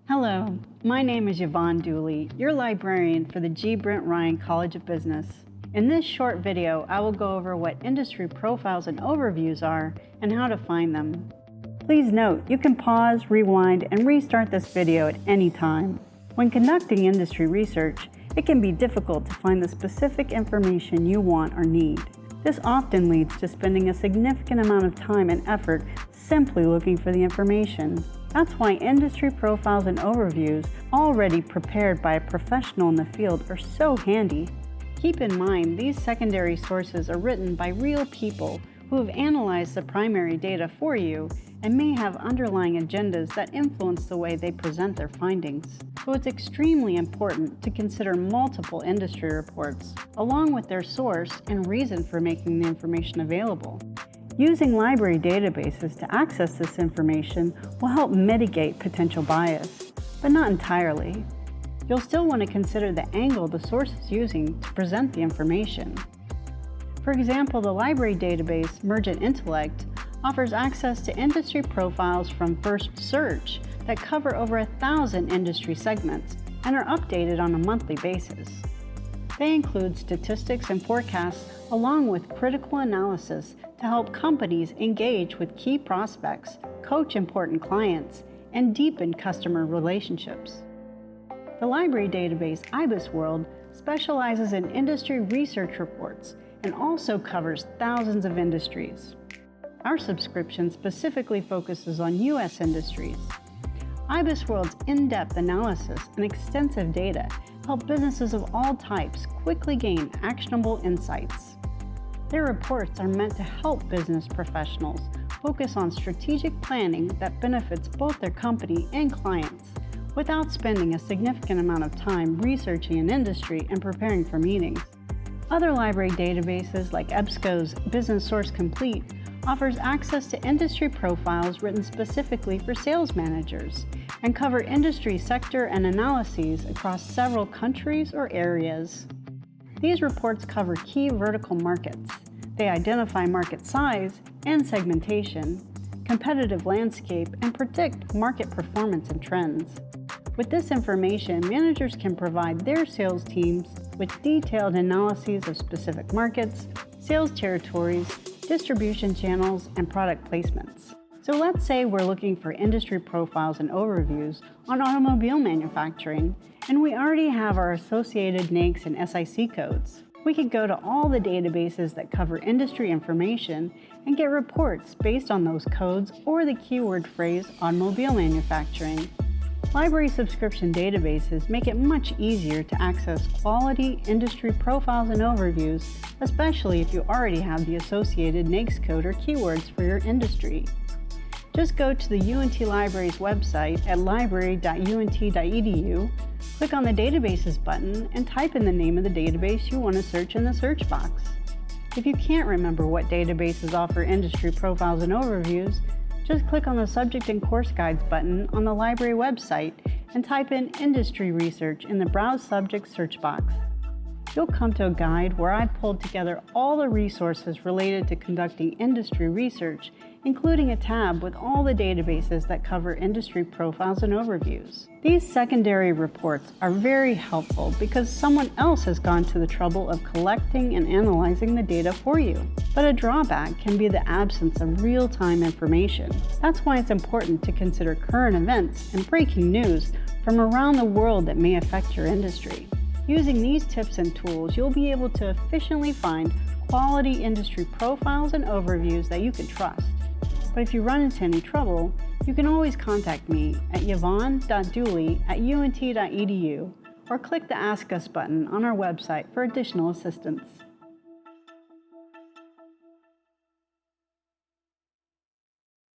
Hello, my name is Yvonne Dooley, your librarian for the G. Brent Ryan College of Business. In this short video, I will go over what industry profiles and overviews are and how to find them. Please note, you can pause, rewind, and restart this video at any time. When conducting industry research, it can be difficult to find the specific information you want or need. This often leads to spending a significant amount of time and effort simply looking for the information. That's why industry profiles and overviews, already prepared by a professional in the field, are so handy. Keep in mind, these secondary sources are written by real people who have analyzed the primary data for you and may have underlying agendas that influence the way they present their findings. So it's extremely important to consider multiple industry reports, along with their source and reason for making the information available. Using library databases to access this information will help mitigate potential bias, but not entirely. You'll still want to consider the angle the source is using to present the information. For example, the library database Mergent Intellect offers access to industry profiles from First Search that cover over 1,000 industry segments and are updated on a monthly basis. They include statistics and forecasts along with critical analysis to help companies engage with key prospects, coach important clients, and deepen customer relationships. The library database IBISWorld specializes in industry research reports and also covers thousands of industries. Our subscription specifically focuses on U.S. industries. IBISWorld's in-depth analysis and extensive data help businesses of all types quickly gain actionable insights. Their reports are meant to help business professionals focus on strategic planning that benefits both their company and clients, without spending a significant amount of time researching an industry and preparing for meetings. Other library databases like EBSCO's Business Source Complete offers access to industry profiles written specifically for sales managers and cover industry sector and analyses across several countries or areas. These reports cover key vertical markets. They identify market size and segmentation, competitive landscape, and predict market performance and trends. With this information, managers can provide their sales teams with detailed analyses of specific markets, sales territories, distribution channels, and product placements. So let's say we're looking for industry profiles and overviews on automobile manufacturing, and we already have our associated NAICS and SIC codes. We could go to all the databases that cover industry information and get reports based on those codes or the keyword phrase automobile manufacturing. Library subscription databases make it much easier to access quality industry profiles and overviews, especially if you already have the associated NAICS code or keywords for your industry. Just go to the UNT Libraries website at library.unt.edu, click on the Databases button, and type in the name of the database you want to search in the search box. If you can't remember what databases offer industry profiles and overviews, just click on the Subject and Course Guides button on the library website and type in Industry Research in the Browse Subject search box. You'll come to a guide where I pulled together all the resources related to conducting industry research, including a tab with all the databases that cover industry profiles and overviews. These secondary reports are very helpful because someone else has gone to the trouble of collecting and analyzing the data for you. But a drawback can be the absence of real-time information. That's why it's important to consider current events and breaking news from around the world that may affect your industry. Using these tips and tools, you'll be able to efficiently find quality industry profiles and overviews that you can trust. But if you run into any trouble, you can always contact me at yvonne.dooley@unt.edu or click the Ask Us button on our website for additional assistance.